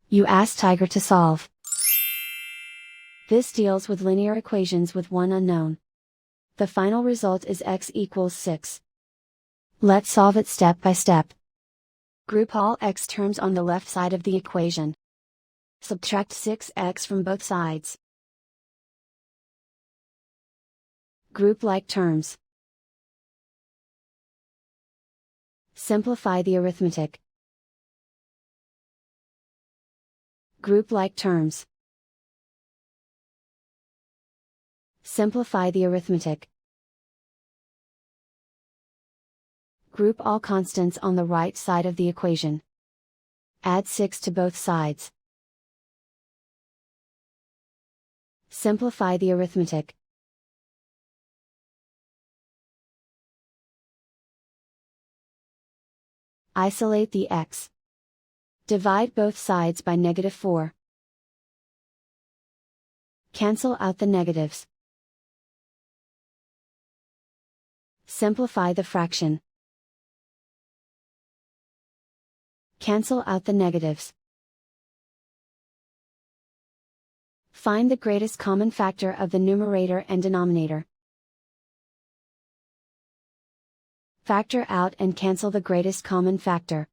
You ask Tiger to solve. This deals with linear equations with one unknown. The final result is x equals 6. Let's solve it step by step. Group all x terms on the left side of the equation. Subtract 6x from both sides. Group like terms. Simplify the arithmetic. Group like terms. Simplify the arithmetic. Group all constants on the right side of the equation. Add 6 to both sides. Simplify the arithmetic. Isolate the x. Divide both sides by -4. Cancel out the negatives. Simplify the fraction. Cancel out the negatives. Find the greatest common factor of the numerator and denominator. Factor out and cancel the greatest common factor.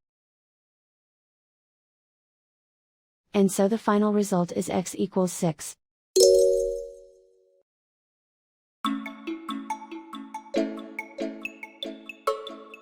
And so the final result is x equals 6.